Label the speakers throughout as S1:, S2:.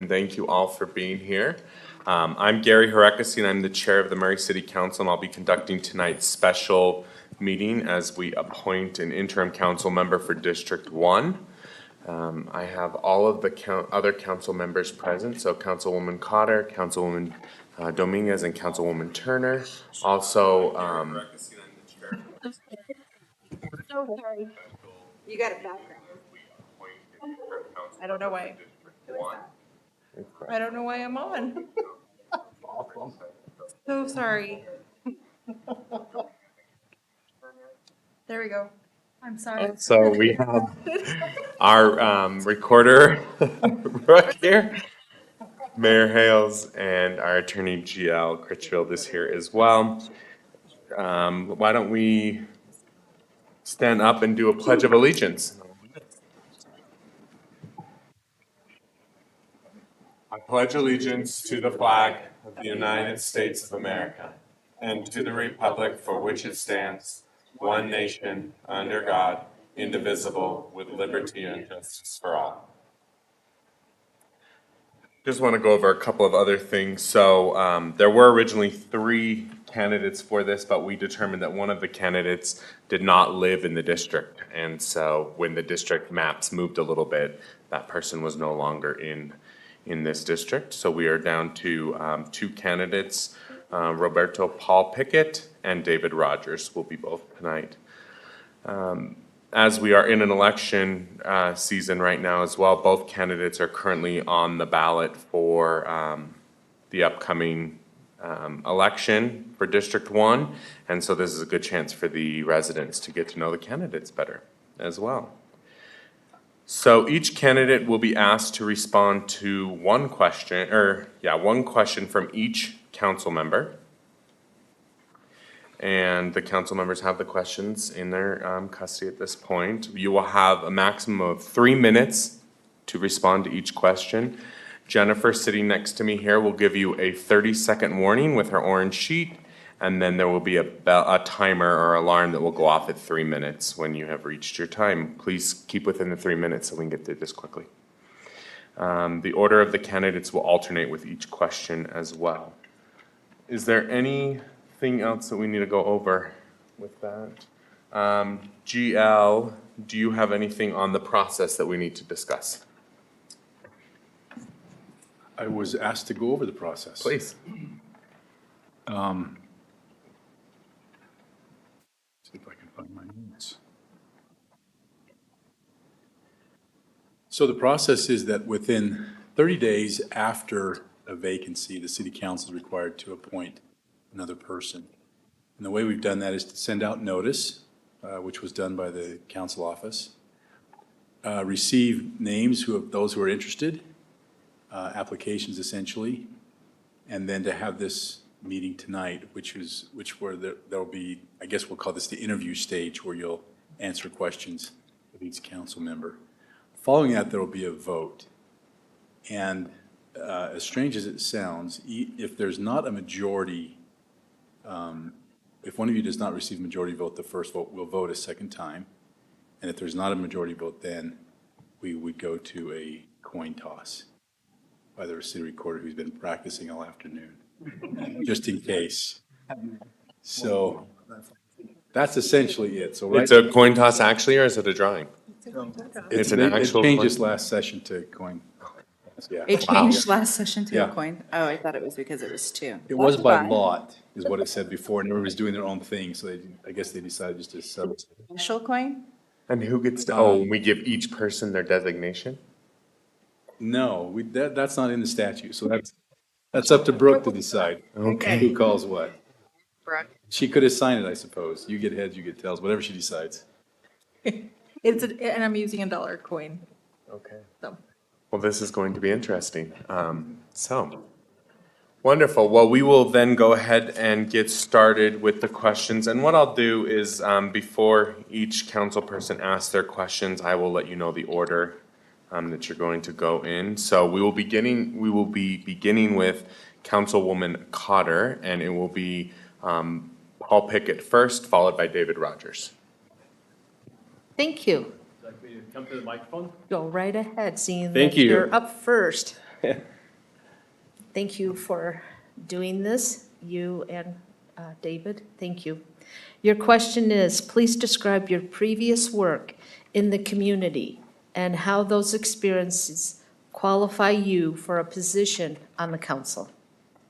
S1: Thank you all for being here. I'm Gary Harekesi, and I'm the Chair of the Murray City Council, and I'll be conducting tonight's special meeting as we appoint an interim council member for District 1. I have all of the other council members present, so Councilwoman Cotter, Councilwoman Dominguez, and Councilwoman Turner. Also,
S2: So sorry. You got a background. I don't know why. I don't know why I'm on. So sorry. There we go. I'm sorry.
S1: So we have our recorder, Brooke here, Mayor Hales, and our attorney GL Critchfield is here as well. Why don't we stand up and do a pledge of allegiance? I pledge allegiance to the flag of the United States of America and to the republic for which it stands, one nation, under God, indivisible, with liberty and justice for all. Just want to go over a couple of other things. So there were originally 3 candidates for this, but we determined that one of the candidates did not live in the district. And so when the district maps moved a little bit, that person was no longer in this district. So we are down to 2 candidates, Roberto Paul Pickett and David Rogers will be both tonight. As we are in an election season right now as well, both candidates are currently on the ballot for the upcoming election for District 1. And so this is a good chance for the residents to get to know the candidates better as well. So each candidate will be asked to respond to one question from each council member. And the council members have the questions in their custody at this point. You will have a maximum of 3 minutes to respond to each question. Jennifer, sitting next to me here, will give you a 30-second warning with her orange sheet, and then there will be a timer or alarm that will go off at 3 minutes when you have reached your time. Please keep within the 3 minutes so we can get through this quickly. The order of the candidates will alternate with each question as well. Is there anything else that we need to go over with that? GL, do you have anything on the process that we need to discuss?
S3: I was asked to go over the process.
S1: Please.
S3: See if I can find my notes. So the process is that within 30 days after a vacancy, the city council is required to appoint another person. And the way we've done that is to send out notice, which was done by the council office, receive names those who are interested, applications essentially, and then to have this meeting tonight, there'll be, I guess we'll call this the interview stage, where you'll answer questions of each council member. Following that, there will be a vote. And as strange as it sounds, if there's not a majority, if one of you does not receive a majority vote the first vote, we'll vote a second time. And if there's not a majority vote, then we would go to a coin toss by the city recorder, who's been practicing all afternoon, just in case. So that's essentially it. So
S1: It's a coin toss actually, or is it a drawing? It's an actual
S3: It changed
S1: coin-
S3: this last session to coin. Yeah.
S4: It changed last session to
S3: Yeah.
S4: a coin? Oh, I thought it was because it was 2.
S3: It was by
S4: Fine.
S3: lot, is what it said before, and everybody's doing their own thing, so I guess they decided just to sub.
S4: Special coin?
S1: And who gets to, we give each person their designation?
S3: No, that's not in the statute, so that's up to Brooke to decide.
S1: Okay.
S3: Who calls what.
S4: Brooke.
S3: She could assign it, I suppose. You get heads, you get tails, whatever she decides.
S2: And I'm using a dollar coin,
S1: Okay.
S2: so.
S1: Well, this is going to be interesting. Wonderful. Well, we will then go ahead and get started with the questions. And what I'll do is, before each council person asks their questions, I will let you know the order that you're going to go in. So we will be beginning with Councilwoman Cotter, and it will be Paul Pickett first, followed by David Rogers.
S2: Thank you.
S5: Like me to come to the microphone?
S2: Go right ahead, seeing
S5: Thank
S2: that
S5: you.
S2: you're up first. Thank you for doing this, you and David, thank you. Your question is, please describe your previous work in the community and how those experiences qualify you for a position on the council.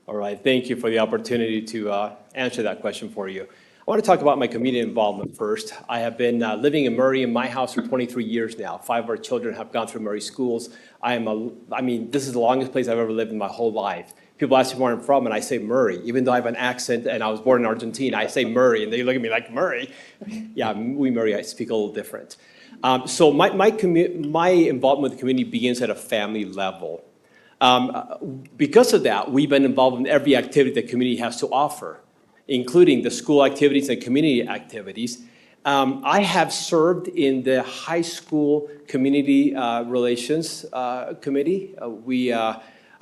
S5: All right, thank you for the opportunity to answer that question for you. I want to talk about my community involvement first. I have been living in Murray in my house for 23 years now. 5 of our children have gone through Murray schools. I mean, this is the longest place I've ever lived in my whole life. People ask me where I'm from, and I say Murray. Even though I have an accent and I was born in Argentina, I say Murray, and they look at me like, Murray? Yeah, we Murray, I speak a little different. So my involvement with the community begins at a family level. Because of that, we've been involved in every activity the community has to offer, including the school activities and community activities. I have served in the high school community relations committee.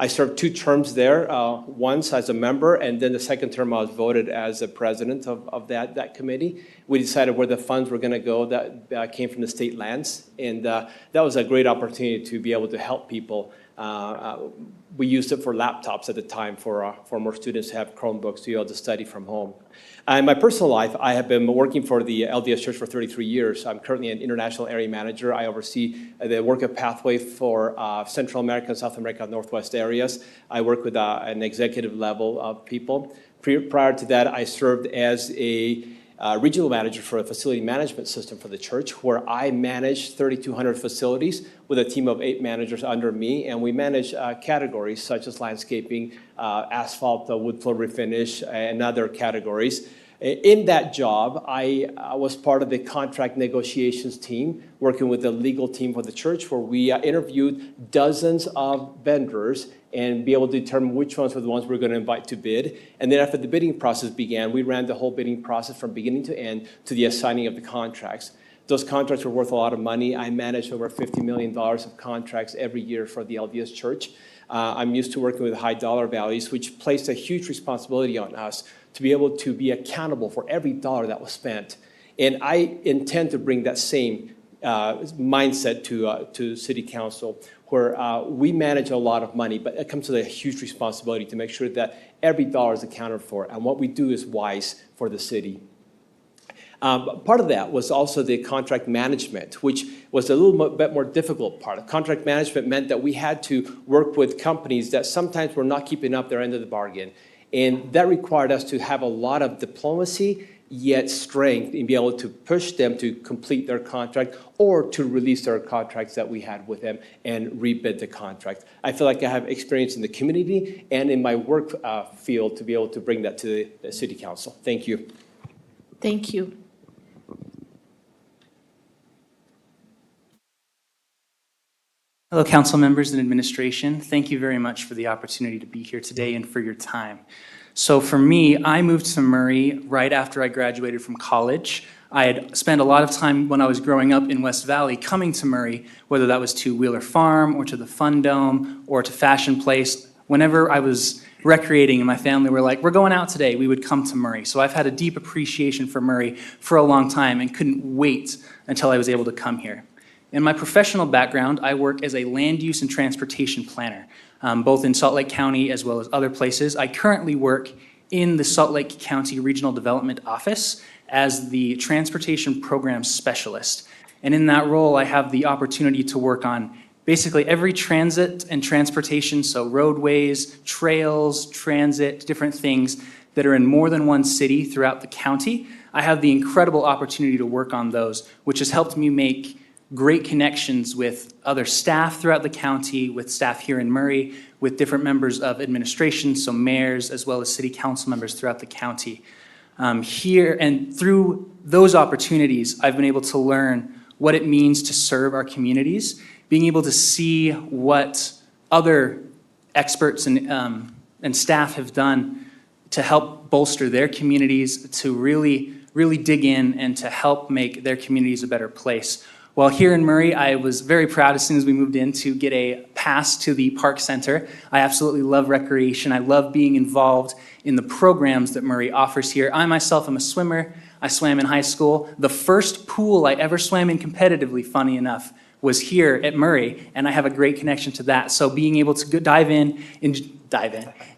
S5: I served 2 terms there, once as a member, and then the second term I was voted as the president of that committee. We decided where the funds were going to go that came from the state lands, and that was a great opportunity to be able to help people. We used it for laptops at the time for more students to have Chromebooks to be able to study from home. In my personal life, I have been working for the LDS Church for 33 years. I'm currently an international area manager. I oversee the work of Pathway for Central America, South America, Northwest areas. I work with an executive level of people. Prior to that, I served as a regional manager for a facility management system for the church, where I manage 3,200 facilities with a team of 8 managers under me, and we manage categories such as landscaping, asphalt, wood floor refinish, and other categories. In that job, I was part of the contract negotiations team, working with the legal team for the church, where we interviewed dozens of vendors and be able to determine which ones were the ones we were going to invite to bid. And then after the bidding process began, we ran the whole bidding process from beginning to end to the assigning of the contracts. Those contracts were worth a lot of money. I managed over $50 million of contracts every year for the LDS Church. I'm used to working with high dollar values, which placed a huge responsibility on us to be able to be accountable for every dollar that was spent. And I intend to bring that same mindset to City Council, where we manage a lot of money, but it comes with a huge responsibility to make sure that every dollar is accounted for, and what we do is wise for the city. Part of that was also the contract management, which was a little bit more difficult part. Contract management meant that we had to work with companies that sometimes were not keeping up their end of the bargain. And that required us to have a lot of diplomacy, yet strength, in being able to push them to complete their contract or to release their contracts that we had with them and rebid the contract. I feel like I have experience in the community and in my work field to be able to bring that to the City Council. Thank you.
S2: Thank you.
S6: Hello, council members and administration. Thank you very much for the opportunity to be here today and for your time. So for me, I moved to Murray right after I graduated from college. I had spent a lot of time when I was growing up in West Valley coming to Murray, whether that was to Wheeler Farm or to the Fun Dome or to Fashion Place. Whenever I was recreating and my family were like, we're going out today, we would come to Murray. So I've had a deep appreciation for Murray for a long time and couldn't wait until I was able to come here. In my professional background, I work as a land use and transportation planner, both in Salt Lake County as well as other places. I currently work in the Salt Lake County Regional Development Office as the Transportation Program Specialist. And in that role, I have the opportunity to work on basically every transit and transportation, so roadways, trails, transit, different things that are in more than one city throughout the county. I have the incredible opportunity to work on those, which has helped me make great connections with other staff throughout the county, with staff here in Murray, with different members of administration, so mayors, as well as city council members throughout the county. Here and through those opportunities, I've been able to learn what it means to serve our communities, being able to see what other experts and staff have done to help bolster their communities, to really dig in and to help make their communities a better place. While here in Murray, I was very proud as soon as we moved in to get a pass to the Park Center. I absolutely love recreation. I love being involved in the programs that Murray offers here. I myself am a swimmer. I swam in high school. The first pool I ever swam in competitively, funny enough, was here at Murray, and I have a great connection to that. So being able to dive in,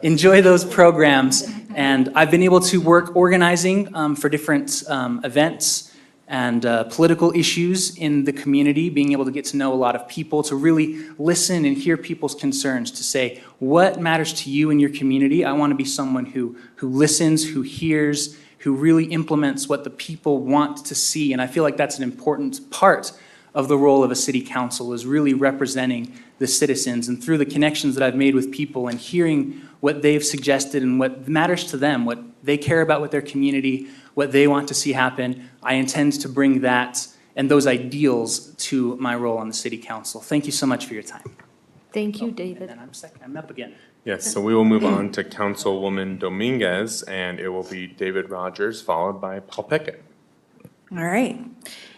S6: enjoy those programs, and I've been able to work organizing for different events and political issues in the community, being able to get to know a lot of people, to really listen and hear people's concerns, to say, what matters to you in your community? I want to be someone who listens, who hears, who really implements what the people want to see. And I feel like that's an important part of the role of a city council, is really representing the citizens. And through the connections that I've made with people and hearing what they've suggested and what matters to them, what they care about with their community, what they want to see happen, I intend to bring that and those ideals to my role on the city council. Thank you so much for your time.
S2: Thank you,
S6: And
S2: David.
S6: then I'm up again.
S1: Yes, so we will move on to Councilwoman Dominguez, and it will be David Rogers, followed by Paul Pickett.
S4: All right.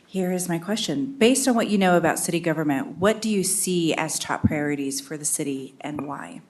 S4: Here is my question. Based on what you know about city government, what do you see as top priorities for the city and why?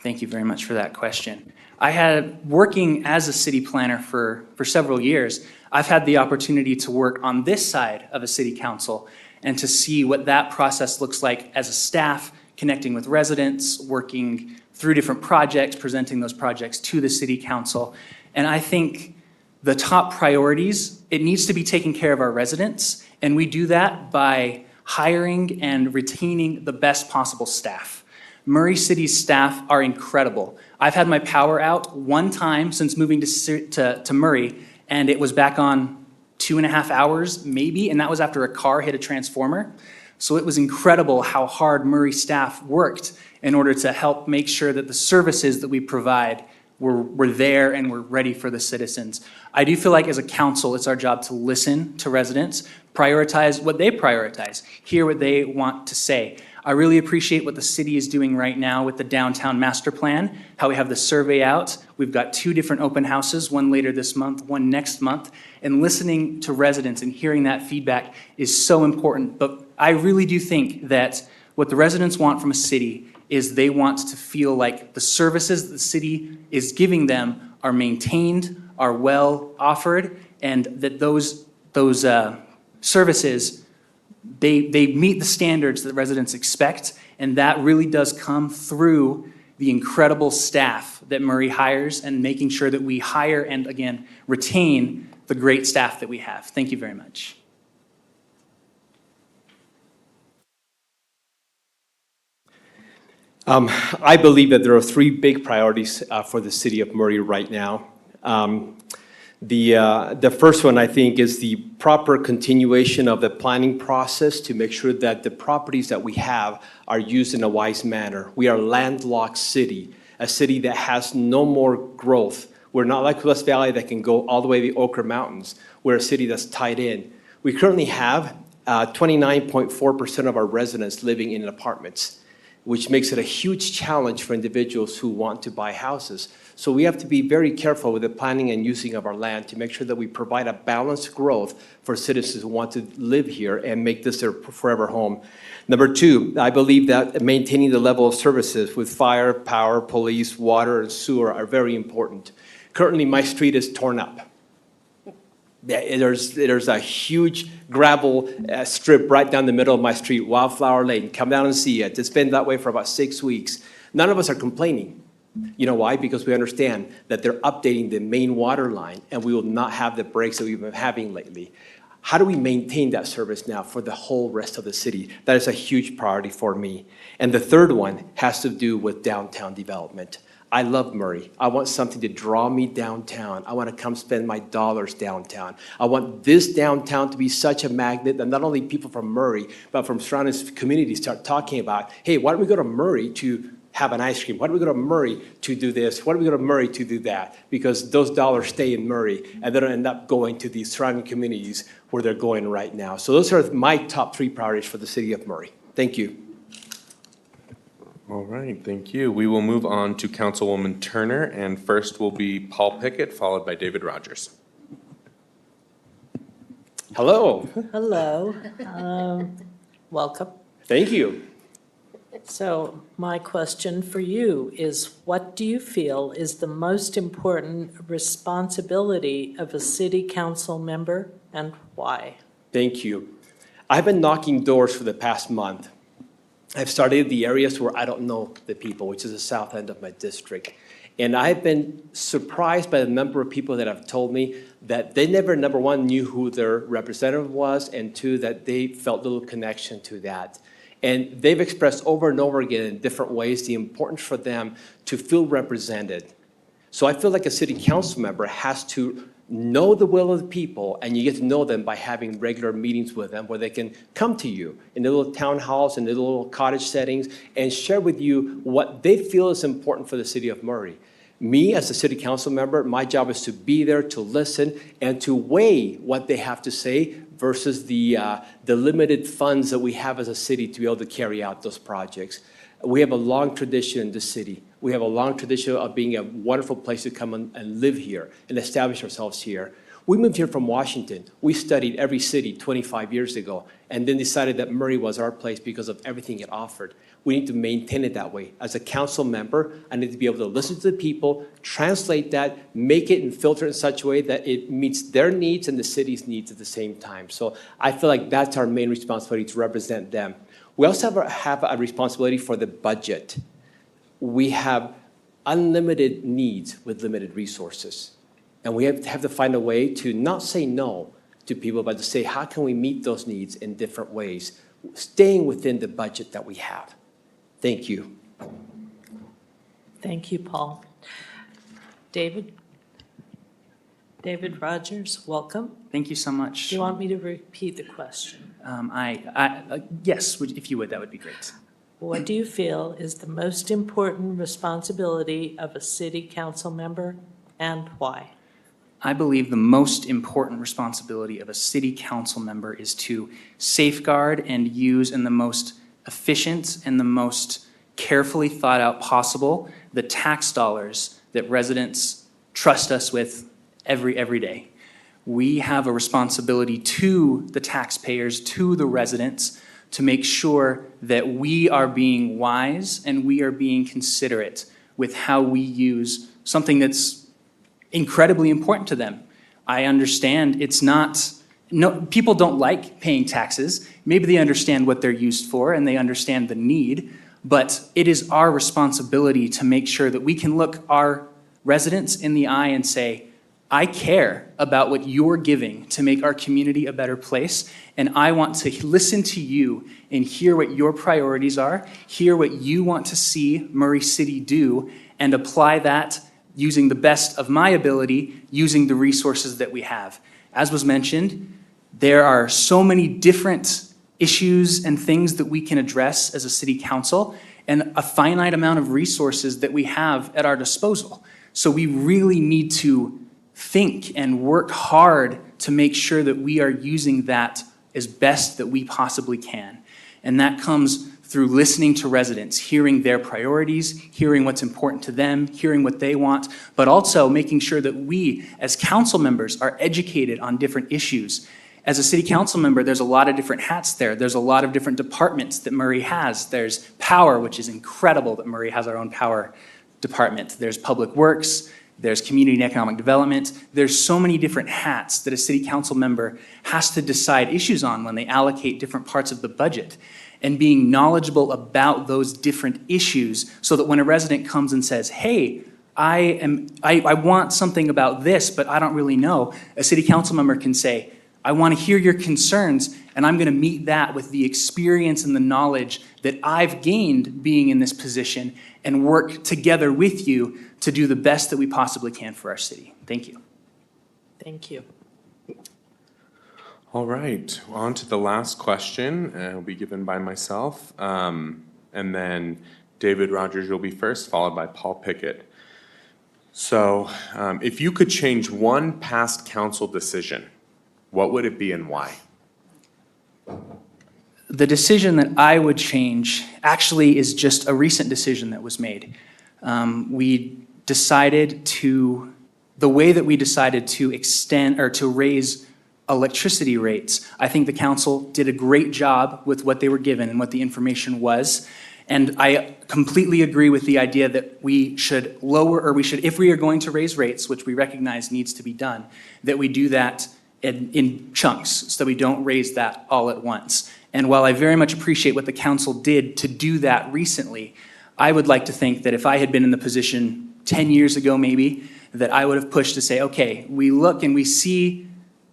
S6: Thank you very much for that question. I had, working as a city planner for several years, I've had the opportunity to work on this side of a city council and to see what that process looks like as a staff, connecting with residents, working through different projects, presenting those projects to the city council. And I think the top priorities, it needs to be taking care of our residents, and we do that by hiring and retaining the best possible staff. Murray City's staff are incredible. I've had my power out one time since moving to Murray, and it was back on 2.5 hours maybe, and that was after a car hit a transformer. So it was incredible how hard Murray staff worked in order to help make sure that the services that we provide were there and were ready for the citizens. I do feel like as a council, it's our job to listen to residents, prioritize what they prioritize, hear what they want to say. I really appreciate what the city is doing right now with the downtown master plan, how we have the survey out. We've got 2 different open houses, one later this month, one next month. And listening to residents and hearing that feedback is so important. But I really do think that what the residents want from a city is they want to feel like the services that the city is giving them are maintained, are well offered, and that those services, they meet the standards that residents expect, and that really does come through the incredible staff that Murray hires and making sure that we hire and, again, retain the great staff that we have. Thank you very much.
S5: I believe that there are 3 big priorities for the city of Murray right now. The first one, I think, is the proper continuation of the planning process to make sure that the properties that we have are used in a wise manner. We are a landlocked city, a city that has no more growth. We're not like West Valley that can go all the way to the Ochre Mountains. We're a city that's tied in. We currently have 29.4% of our residents living in apartments, which makes it a huge challenge for individuals who want to buy houses. So we have to be very careful with the planning and using of our land to make sure that we provide a balanced growth for citizens who want to live here and make this their forever home. Number 2, I believe that maintaining the level of services with fire, power, police, water, and sewer are very important. Currently, my street is torn up. There's a huge gravel strip right down the middle of my street, Wildflower Lane. Come down and see it. It's been that way for about 6 weeks. None of us are complaining. You know why? Because we understand that they're updating the main water line, and we will not have the breaks that we've been having lately. How do we maintain that service now for the whole rest of the city? That is a huge priority for me. And the third one has to do with downtown development. I love Murray. I want something to draw me downtown. I want to come spend my dollars downtown. I want this downtown to be such a magnet that not only people from Murray, but from surrounding communities start talking about, hey, why don't we go to Murray to have an ice cream? Why don't we go to Murray to do this? Why don't we go to Murray to do that? Because those dollars stay in Murray, and they don't end up going to the surrounding communities where they're going right now. So those are my top 3 priorities for the city of Murray. Thank you.
S1: All right, thank you. We will move on to Councilwoman Turner, and first will be Paul Pickett, followed by David Rogers.
S5: Hello.
S7: Hello. Welcome.
S5: Thank you.
S7: So my question for you is, what do you feel is the most important responsibility of a city council member and why?
S5: Thank you. I've been knocking doors for the past month. I've started the areas where I don't know the people, which is the south end of my district. And I've been surprised by the number of people that have told me that they never, number one, knew who their representative was, and two, that they felt little connection to that. And they've expressed over and over again in different ways the importance for them to feel represented. So I feel like a city council member has to know the will of the people, and you get to know them by having regular meetings with them where they can come to you in the little town halls and the little cottage settings and share with you what they feel is important for the city of Murray. Me, as a city council member, my job is to be there, to listen, and to weigh what they have to say versus the limited funds that we have as a city to be able to carry out those projects. We have a long tradition in this city. We have a long tradition of being a wonderful place to come and live here and establish ourselves here. We moved here from Washington. We studied every city 25 years ago and then decided that Murray was our place because of everything it offered. We need to maintain it that way. As a council member, I need to be able to listen to the people, translate that, make it and filter it in such a way that it meets their needs and the city's needs at the same time. So I feel like that's our main responsibility, to represent them. We also have a responsibility for the budget. We have unlimited needs with limited resources. And we have to find a way to not say no to people, but to say, how can we meet those needs in different ways, staying within the budget that we have? Thank you.
S7: Thank you, Paul. David? David Rogers, welcome.
S6: Thank you so much.
S7: Do you want me to repeat the question?
S6: Yes, if you would, that would be great.
S7: What do you feel is the most important responsibility of a city council member and why?
S6: I believe the most important responsibility of a city council member is to safeguard and use in the most efficient and the most carefully thought out possible the tax dollars that residents trust us with every day. We have a responsibility to the taxpayers, to the residents, to make sure that we are being wise and we are being considerate with how we use something that's incredibly important to them. I understand it's not, no, people don't like paying taxes. Maybe they understand what they're used for and they understand the need, but it is our responsibility to make sure that we can look our residents in the eye and say, I care about what you're giving to make our community a better place, and I want to listen to you and hear what your priorities are, hear what you want to see Murray City do, and apply that using the best of my ability, using the resources that we have. As was mentioned, there are so many different issues and things that we can address as a city council, and a finite amount of resources that we have at our disposal. So we really need to think and work hard to make sure that we are using that as best that we possibly can. And that comes through listening to residents, hearing their priorities, hearing what's important to them, hearing what they want, but also making sure that we, as council members, are educated on different issues. As a city council member, there's a lot of different hats there. There's a lot of different departments that Murray has. There's power, which is incredible that Murray has our own power department. There's public works. There's community and economic development. There's so many different hats that a city council member has to decide issues on when they allocate different parts of the budget. And being knowledgeable about those different issues so that when a resident comes and says, hey, I want something about this, but I don't really know, a city council member can say, I want to hear your concerns, and I'm going to meet that with the experience and the knowledge that I've gained being in this position and work together with you to do the best that we possibly can for our city. Thank you.
S7: Thank you.
S1: All right, on to the last question. Will be given by myself. And then David Rogers, you'll be first, followed by Paul Pickett. So if you could change one past council decision, what would it be and why?
S6: The decision that I would change actually is just a recent decision that was made. We decided to, the way that we decided to extend or to raise electricity rates, I think the council did a great job with what they were given and what the information was. And I completely agree with the idea that we should lower, or we should, if we are going to raise rates, which we recognize needs to be done, that we do that in chunks, so that we don't raise that all at once. And while I very much appreciate what the council did to do that recently, I would like to think that if I had been in the position 10 years ago maybe, that I would have pushed to say, okay, we look and we see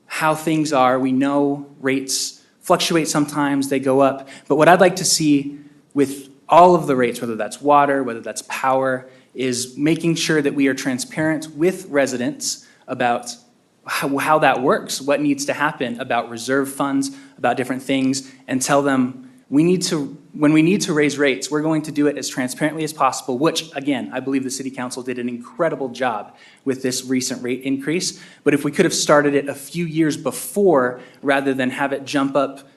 S6: how things are. We know rates fluctuate sometimes, they go up. But what I'd like to see with all of the rates, whether that's water, whether that's power, is making sure that we are transparent with residents about how that works, what needs to happen, about reserve funds, about different things, and tell them when we need to raise rates, we're going to do it as transparently as possible, which, again, I believe the city council did an incredible job with this recent rate increase. But if we could have started it a few years before, rather than have it jump up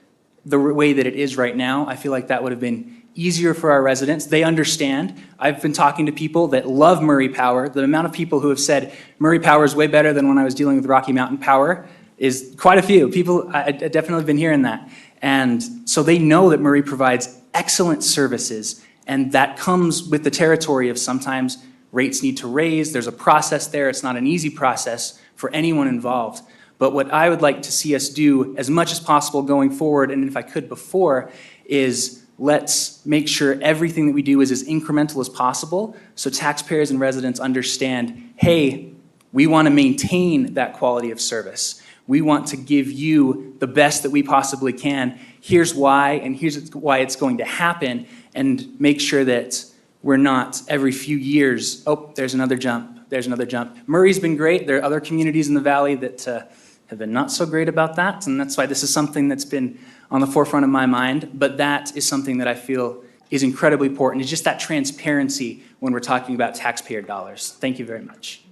S6: the way that it is right now, I feel like that would have been easier for our residents. They understand. I've been talking to people that love Murray Power. The amount of people who have said Murray Power is way better than when I was dealing with Rocky Mountain Power is quite a few. People, I definitely been hearing that. And so they know that Murray provides excellent services, and that comes with the territory of sometimes rates need to raise. There's a process there. It's not an easy process for anyone involved. But what I would like to see us do as much as possible going forward, and if I could before, is let's make sure everything that we do is as incremental as possible so taxpayers and residents understand, hey, we want to maintain that quality of service. We want to give you the best that we possibly can. Here's why, and here's why it's going to happen, and make sure that we're not every few years, oh, there's another jump, there's another jump. Murray's been great. There are other communities in the valley that have been not so great about that, and that's why this is something that's been on the forefront of my mind, but that is something that I feel is incredibly important. It's just that transparency when we're talking about taxpayer dollars. Thank you very much.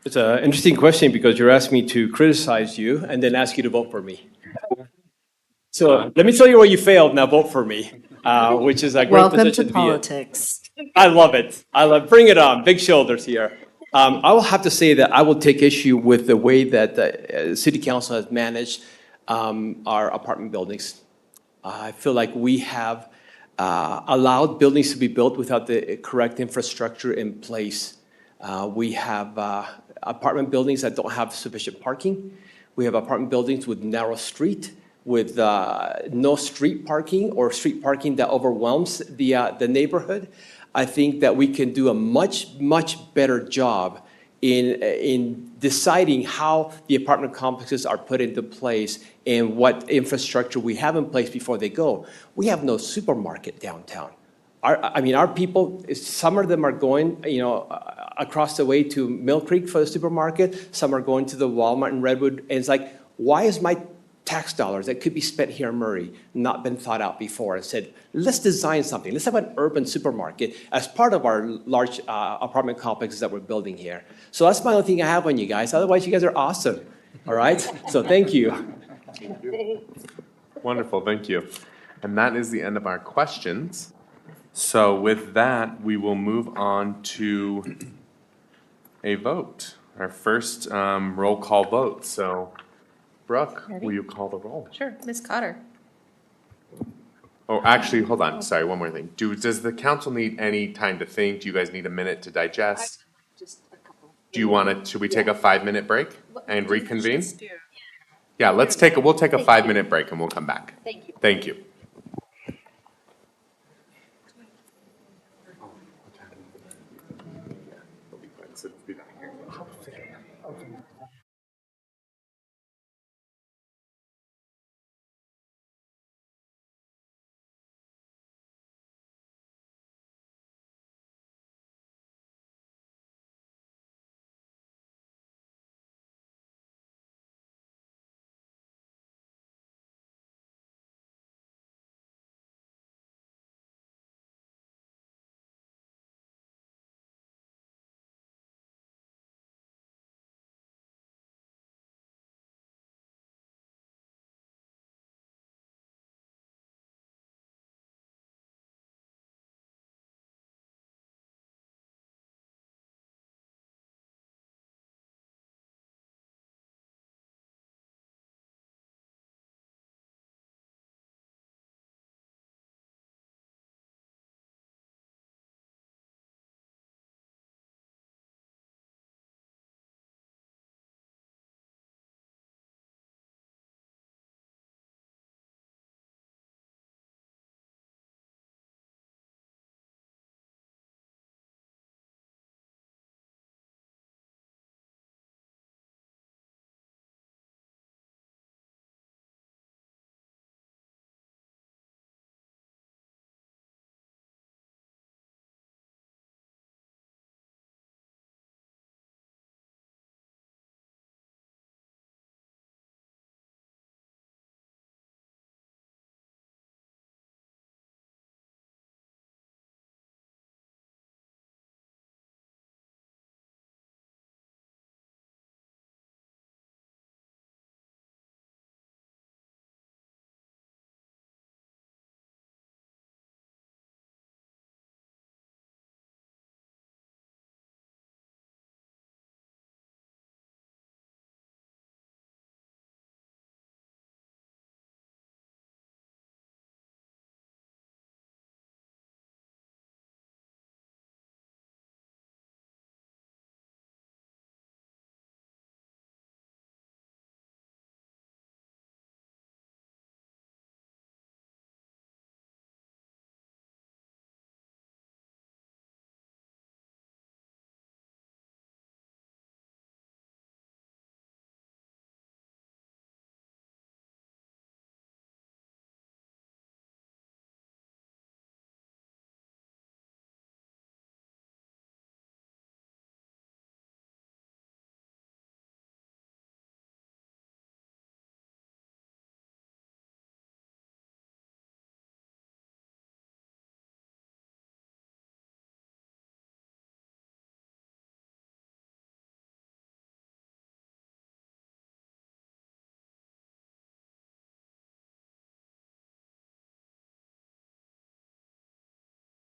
S5: It's an interesting question because you're asking me to criticize you and then ask you to vote for me. So let me tell you where you failed, now vote for me, which is a great
S2: Welcome
S5: position
S2: to
S5: to be in.
S2: politics.
S5: I love it. Bring it on, big shoulders here. I will have to say that I will take issue with the way that the city council has managed our apartment buildings. I feel like we have allowed buildings to be built without the correct infrastructure in place. We have apartment buildings that don't have sufficient parking. We have apartment buildings with narrow street, with no street parking or street parking that overwhelms the neighborhood. I think that we can do a much, much better job in deciding how the apartment complexes are put into place and what infrastructure we have in place before they go. We have no supermarket downtown. Our people, some of them are going, across the way to Mill Creek for the supermarket. Some are going to the Walmart in Redwood. And it's like, why is my tax dollars that could be spent here in Murray not been thought out before and said, let's design something. Let's have an urban supermarket as part of our large apartment complexes that we're building here. So that's my only thing I have on you guys. Otherwise, you guys are awesome. All right? So thank you.
S1: Wonderful, thank you. And that is the end of our questions. So with that, we will move on to a vote, our first roll call vote. So Brooke, will you call the roll?
S8: Sure, Ms. Cotter.
S1: Oh, actually, hold on, sorry, one more thing. Does the council need any time to think? Do you guys need a minute to digest?
S8: Just a couple.
S1: Do you want to, should we take a 5-minute break and reconvene? Yeah, we'll take a 5-minute break and we'll come back.
S8: Thank you.
S1: Thank you.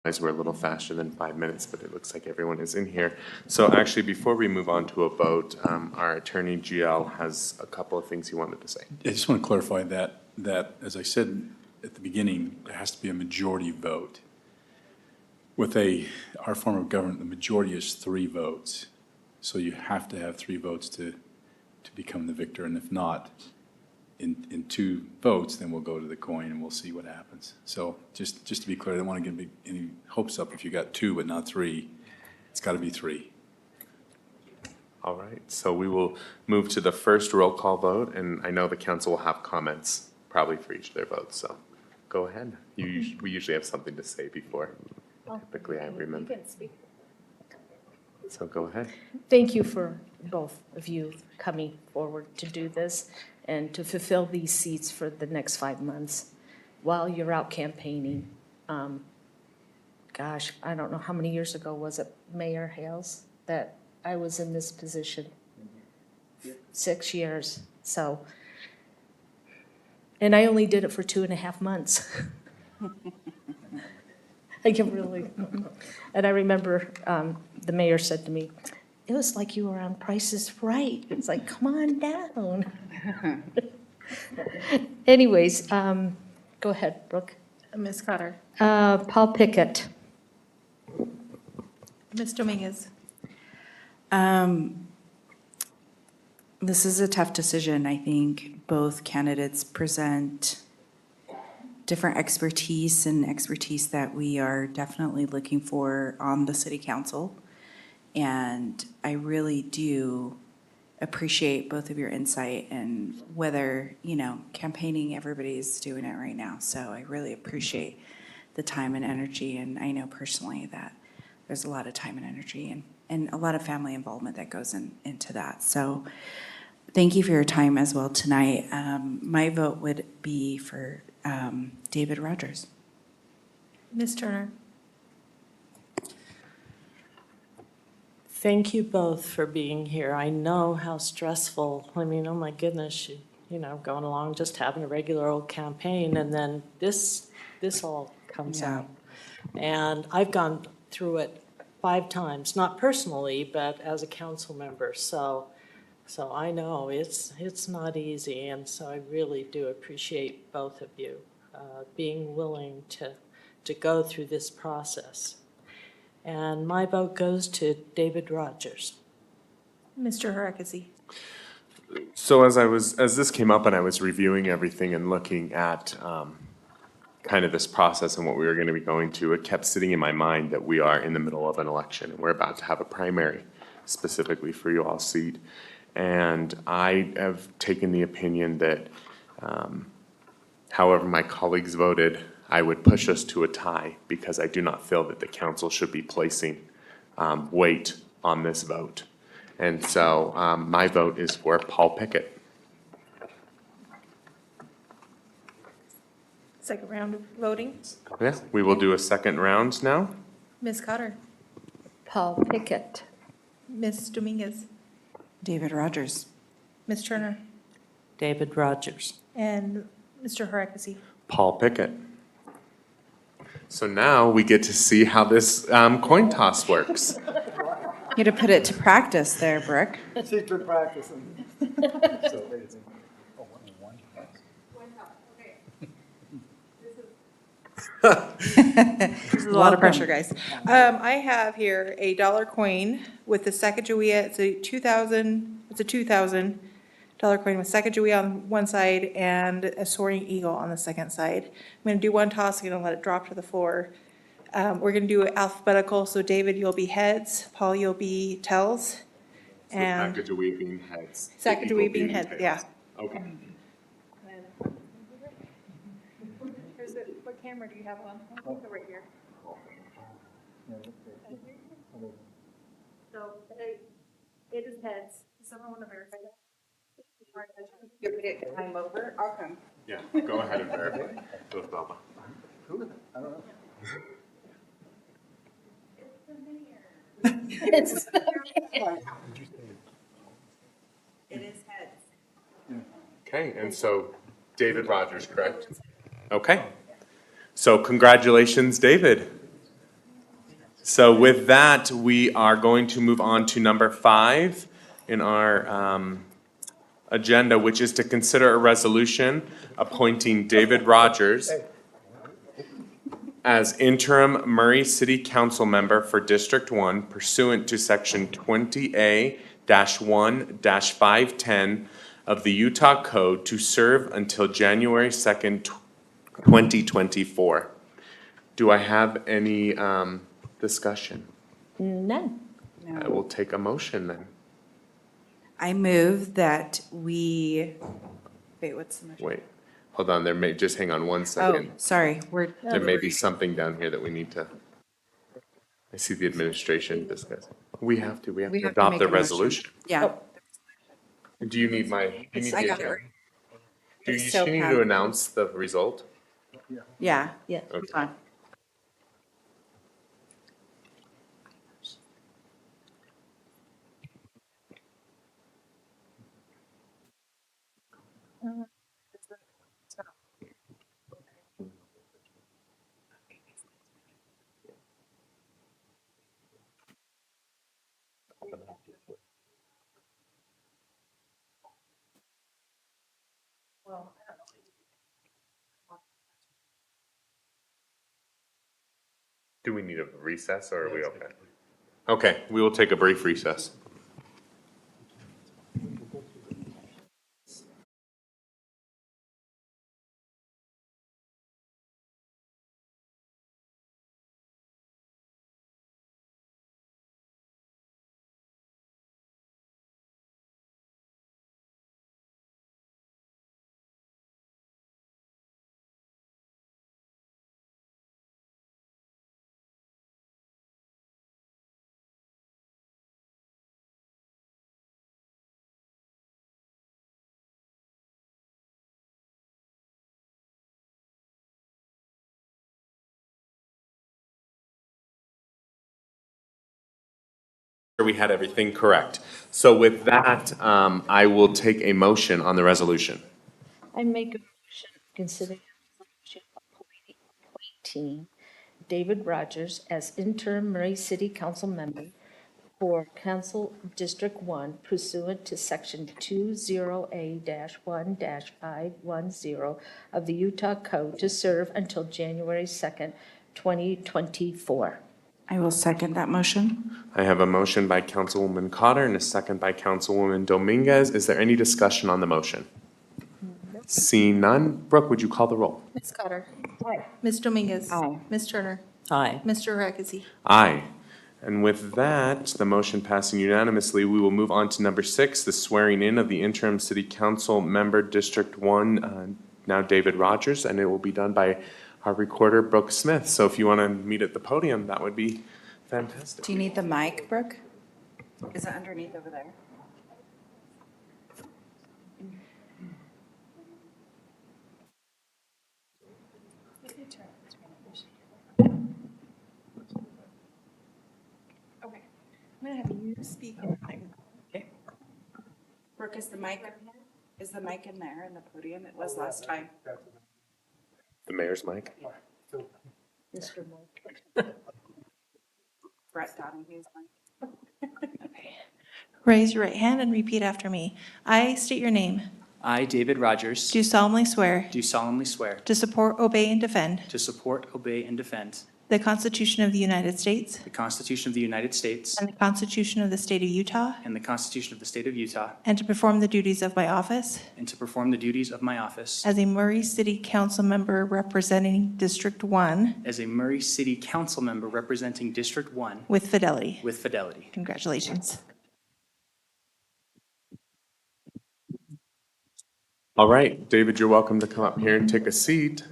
S1: We're a little faster than 5 minutes, but it looks like everyone is in here. So actually, before we move on to a vote, our attorney GL has a couple of things he wanted to say.
S3: I just want to clarify that, as I said at the beginning, there has to be a majority vote. With our form of government, the majority is 3 votes. So you have to have 3 votes to become the victor, and if not, in 2 votes, then we'll go to the coin and we'll see what happens. So just to be clear, I don't want to get any hopes up if you got 2 but not 3. It's got to be 3.
S1: All right, so we will move to the first roll call vote, and I know the council will have comments probably for each of their votes, so go ahead. We usually have something to say before. Typically, I remember. So go ahead.
S2: Thank you for both of you coming forward to do this and to fulfill these seats for the next 5 months while you're out campaigning. Gosh, I don't know how many years ago was it, Mayor Hales, that I was in this position? 6 years, so. And I only did it for 2.5 months. I can really, and I remember the mayor said to me, it was like you were on Price is Right. It's like, come on down. Anyways, go ahead, Brooke.
S8: Ms. Cotter.
S2: Paul Pickett.
S8: Ms. Dominguez.
S4: This is a tough decision. I think both candidates present different expertise and expertise that we are definitely looking for on the city council. And I really do appreciate both of your insight and whether, campaigning, everybody's doing it right now. So I really appreciate the time and energy. And I know personally that there's a lot of time and energy and a lot of family involvement that goes into that. So thank you for your time as well tonight. My vote would be for David Rogers.
S8: Ms. Turner.
S7: Thank you both for being here. I know how stressful, oh my goodness, going along, just having a regular old campaign, and then this all comes
S4: Yeah.
S7: out. And I've gone through it 5 times, not personally, but as a council member. So I know it's not easy, and so I really do appreciate both of you being willing to go through this process. And my vote goes to David Rogers.
S8: Mr. Harakisi.
S1: So as this came up and I was reviewing everything and looking at kind of this process and what we were going to be going to, it kept sitting in my mind that we are in the middle of an election and we're about to have a primary specifically for you all seat. And I have taken the opinion that however my colleagues voted, I would push us to a tie because I do not feel that the council should be placing weight on this vote. And so my vote is for Paul Pickett.
S8: Second round of voting.
S1: Yeah, we will do a second round now.
S8: Ms. Cotter.
S2: Paul Pickett.
S8: Ms. Dominguez.
S4: David Rogers.
S8: Ms. Turner.
S7: David Rogers.
S8: And Mr. Harakisi.
S1: Paul Pickett. So now we get to see how this coin toss works.
S4: You had to put it to practice there, Brooke.
S9: Secret practicing.
S8: This is a lot of pressure, guys. I have here a dollar coin with the Sacagawea, it's a 2,000 $2,000 coin with Sacagawea on one side and a soaring eagle on the second side. I'm gonna do one toss, I'm gonna let it drop to the floor. We're gonna do alphabetical, so David, you'll be heads, Paul, you'll be tails, and
S1: Sacagawea being heads.
S8: Sacagawea being heads, yeah.
S1: Okay.
S8: What camera do you have on? I'll put it right here. So it is heads. Does someone want to verify that?
S4: I'm over, I'll come.
S1: Yeah, go ahead and verify. Go with Bubba.
S2: It's-
S4: It is heads.
S1: Okay, and so David Rogers, correct? Okay. So congratulations, David. So with that, we are going to move on to number 5 in our agenda, which is to consider a resolution appointing David Rogers as interim Murray City Council member for District 1 pursuant to Section 20A-1-510 of the Utah Code to serve until January 2nd, 2024. Do I have any discussion?
S2: None.
S1: I will take a motion then.
S4: I move that we, wait, what's the motion?
S1: Wait, hold on, just hang on one
S4: Oh,
S1: second.
S4: sorry,
S1: There may be something down here that we need to, I see the administration discuss. We have to
S4: We have to
S1: adopt
S4: make
S1: the
S4: a motion.
S1: resolution.
S4: Yeah.
S1: Do you need my, do you need
S4: I
S1: the
S4: got it.
S1: agenda? Do you
S4: So
S1: need
S4: Pat-
S1: to announce the result?
S4: Yeah.
S2: Yeah.
S4: Hold on.
S1: Do we need a recess or are we okay? Okay, we will take a brief recess. We had everything correct. So with that, I will take a motion on the resolution.
S2: I make a motion considering resolution appointing David Rogers as interim Murray City Council member for Council District 1 pursuant to Section 20A-1-510 of the Utah Code to serve until January 2nd, 2024.
S4: I will second that motion.
S1: I have a motion by Councilwoman Cotter and a second by Councilwoman Dominguez. Is there any discussion on the motion? Seeing none, Brooke, would you call the roll?
S8: Ms. Cotter. Aye. Ms. Dominguez.
S4: Aye.
S8: Ms. Turner.
S7: Aye.
S8: Mr. Harekesi.
S1: Aye. And with that, the motion passing unanimously, we will move on to number 6, the swearing in of the interim city council member, District 1, now David Rogers, and it will be done by our recorder, Brooke Smith. So if you want to meet at the podium, that would be fantastic.
S4: Do you need the mic, Brooke? Is it underneath over there? Okay. I'm gonna have you speak. Okay. Brooke, is the mic in here? Is the mic in there in the podium? It was last time.
S1: The mayor's mic.
S2: Mr. Moore.
S4: Brett Donahue's mic.
S8: Raise your right hand and repeat after me. I state your name.
S6: I, David Rogers,
S8: Do solemnly swear
S6: do solemnly swear
S8: to support, obey, and defend
S6: to support, obey, and defend
S8: the Constitution of the United States
S6: the Constitution of the United States
S8: and the Constitution of the State of Utah,
S6: and the Constitution of the State of Utah,
S8: and to perform the duties of my office
S6: and to perform the duties of my office
S8: as a Murray City Council member representing District 1
S6: as a Murray City Council member representing District 1
S8: with fidelity.
S6: with fidelity.
S8: Congratulations.
S1: All right, David, you're welcome to come up here and take a seat.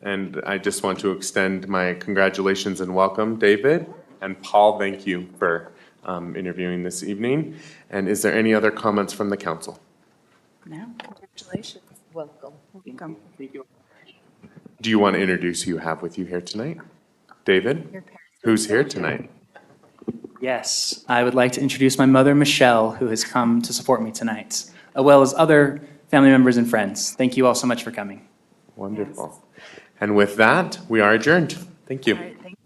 S1: And I just want to extend my congratulations and welcome, David. And Paul, thank you for interviewing this evening. And is there any other comments from the council?
S4: No?
S2: Congratulations. Welcome.
S4: Welcome.
S1: Do you want to introduce who you have with you here tonight? David? Who's here tonight?
S6: Yes, I would like to introduce my mother, Michelle, who has come to support me tonight, as well as other family members and friends. Thank you all so much for coming.
S1: Wonderful. And with that, we are adjourned. Thank you.
S4: All right, thank